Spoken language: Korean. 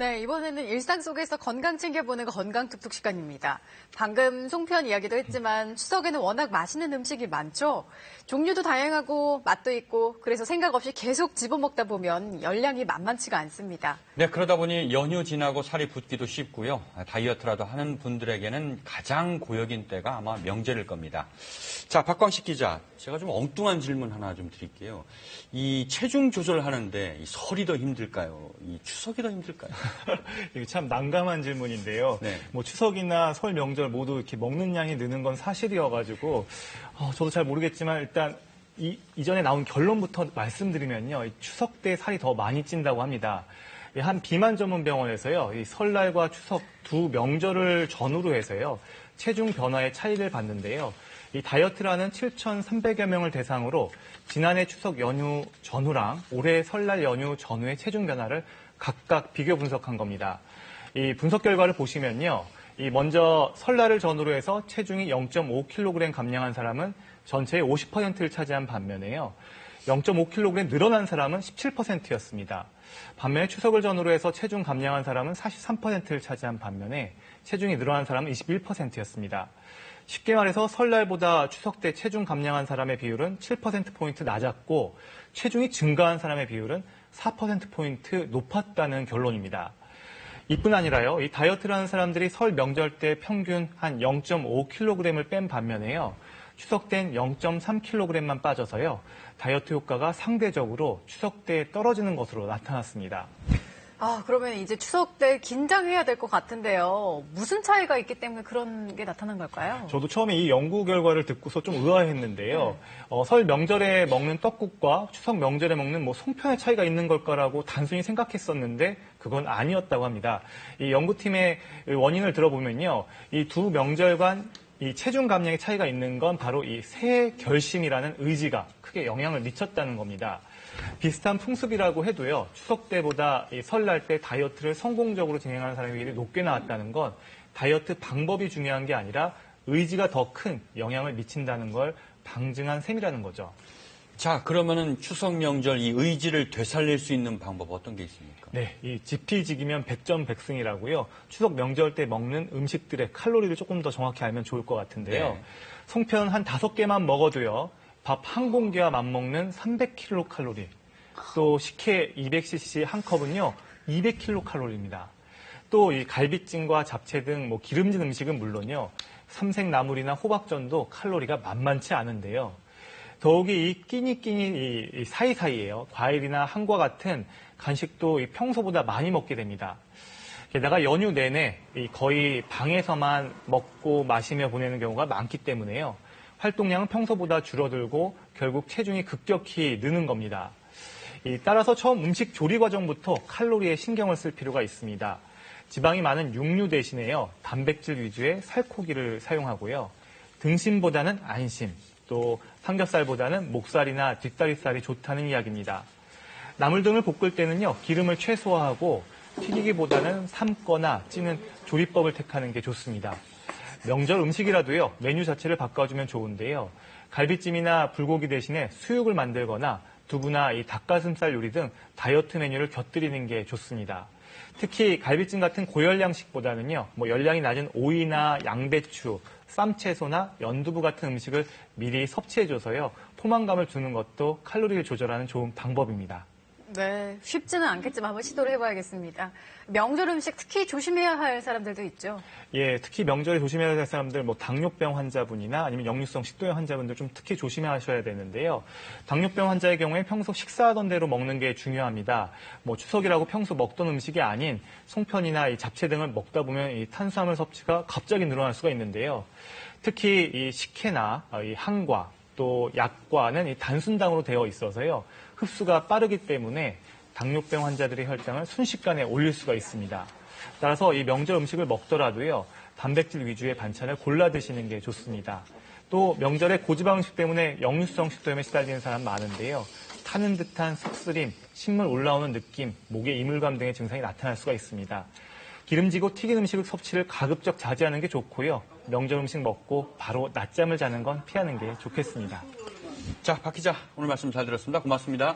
네, 이번에는 일상 속에서 건강 챙겨보는 건강 툭툭 시간입니다. 방금 송편 이야기도 했지만 추석에는 워낙 맛있는 음식이 많죠. 종류도 다양하고 맛도 있고 그래서 생각 없이 계속 집어먹다 보면 열량이 만만치가 않습니다. 네, 그러다 보니 연휴 지나고 살이 붙기도 쉽고요. 다이어트라도 하는 분들에게는 가장 고역인 때가 아마 명절일 겁니다. 자, 박광식 기자, 제가 좀 엉뚱한 질문 하나 좀 드릴게요. 이 체중 조절하는데 이 설이 더 힘들까요? 이 추석이 더 힘들까요? 이게 참 난감한 질문인데요. 네. 뭐 추석이나 설 명절 모두 이렇게 먹는 양이 느는 건 사실이어가지고 저도 잘 모르겠지만 일단 이전에 나온 결론부터 말씀드리면요. 이 추석 때 살이 더 많이 찐다고 합니다. 한 비만 전문 병원에서요. 이 설날과 추석 두 명절을 전후로 해서요. 체중 변화의 차이를 봤는데요. 이 다이어트라는 7,300여 명을 대상으로 지난해 추석 연휴 전후랑 올해 설날 연휴 전후의 체중 변화를 각각 비교 분석한 겁니다. 이 분석 결과를 보시면요. 이 먼저 설날을 전후로 해서 체중이 0.5kg 감량한 사람은 전체의 50%를 차지한 반면에요. 0.5kg 늘어난 사람은 17%였습니다. 반면에 추석을 전후로 해서 체중 감량한 사람은 43%를 차지한 반면에 체중이 늘어난 사람은 21%였습니다. 쉽게 말해서 설날보다 추석 때 체중 감량한 사람의 비율은 7%포인트 낮았고 체중이 증가한 사람의 비율은 4%포인트 높았다는 결론입니다. 이뿐 아니라요. 이 다이어트를 하는 사람들이 설 명절 때 평균 한 0.5kg을 뺀 반면에요. 추석 땐 0.3kg만 빠져서요. 다이어트 효과가 상대적으로 추석 때 떨어지는 것으로 나타났습니다. 그러면 이제 추석 때 긴장해야 될 것 같은데요. 무슨 차이가 있기 때문에 그런 게 나타난 걸까요? 저도 처음에 이 연구 결과를 듣고서 좀 의아했는데요. 설 명절에 먹는 떡국과 추석 명절에 먹는 송편의 차이가 있는 걸까라고 단순히 생각했었는데 그건 아니었다고 합니다. 이 연구팀의 원인을 들어보면요. 이 두 명절 간 이 체중 감량의 차이가 있는 건 바로 이 새해 결심이라는 의지가 크게 영향을 미쳤다는 겁니다. 비슷한 풍습이라고 해도요. 추석 때보다 이 설날 때 다이어트를 성공적으로 진행하는 사람의 비율이 높게 나왔다는 건 다이어트 방법이 중요한 게 아니라 의지가 더 큰 영향을 미친다는 걸 방증한 셈이라는 거죠. 자, 그러면은 추석 명절 이 의지를 되살릴 수 있는 방법 어떤 게 있습니까? 네, 이 지피지기면 백전백승이라고요. 추석 명절 때 먹는 음식들의 칼로리를 조금 더 정확히 알면 좋을 것 같은데요. 네. 송편 한 5개만 먹어도요. 밥 한 공기와 맞먹는 300kcal, 또 식혜 200cc 한 컵은요 200kcal입니다. 또 이 갈비찜과 잡채 등 기름진 음식은 물론요 삼색나물이나 호박전도 칼로리가 만만치 않은데요. 더욱이 이 끼니끼니 이 사이사이에요. 과일이나 한과 같은 간식도 평소보다 많이 먹게 됩니다. 게다가 연휴 내내 거의 방에서만 먹고 마시며 보내는 경우가 많기 때문에요. 활동량은 평소보다 줄어들고 결국 체중이 급격히 느는 겁니다. 따라서 처음 음식 조리 과정부터 칼로리에 신경을 쓸 필요가 있습니다. 지방이 많은 육류 대신에요. 단백질 위주의 살코기를 사용하고요. 등심보다는 안심, 또 삼겹살보다는 목살이나 뒷다리살이 좋다는 이야기입니다. 나물 등을 볶을 때는요. 기름을 최소화하고 튀기기보다는 삶거나 찌는 조리법을 택하는 게 좋습니다. 명절 음식이라도요. 메뉴 자체를 바꿔주면 좋은데요. 갈비찜이나 불고기 대신에 수육을 만들거나 두부나 이 닭가슴살 요리 등 다이어트 메뉴를 곁들이는 게 좋습니다. 특히 갈비찜 같은 고열량식보다는요. 열량이 낮은 오이나 양배추, 쌈채소나 연두부 같은 음식을 미리 섭취해줘서요. 포만감을 주는 것도 칼로리를 조절하는 좋은 방법입니다. 네, 쉽지는 않겠지만 한번 시도를 해봐야겠습니다. 명절 음식 특히 조심해야 할 사람들도 있죠. 예, 특히 명절에 조심해야 할 사람들, 당뇨병 환자분이나 아니면 역류성 식도염 환자분들 좀 특히 조심하셔야 되는데요. 당뇨병 환자의 경우에 평소 식사하던 대로 먹는 게 중요합니다. 추석이라고 평소 먹던 음식이 아닌 송편이나 이 잡채 등을 먹다 보면 이 탄수화물 섭취가 갑자기 늘어날 수가 있는데요. 특히 이 식혜나 이 한과 또 약과는 이 단순당으로 되어 있어서요. 흡수가 빠르기 때문에 당뇨병 환자들의 혈당을 순식간에 올릴 수가 있습니다. 따라서 이 명절 음식을 먹더라도요. 단백질 위주의 반찬을 골라 드시는 게 좋습니다. 또 명절에 고지방 음식 때문에 역류성 식도염에 시달리는 사람 많은데요. 타는 듯한 속쓰림, 신물 올라오는 느낌, 목에 이물감 등의 증상이 나타날 수가 있습니다. 기름지고 튀긴 음식 섭취를 가급적 자제하는 게 좋고요. 명절 음식 먹고 바로 낮잠을 자는 건 피하는 게 좋겠습니다. 자, 박 기자, 오늘 말씀 잘 들었습니다. 고맙습니다.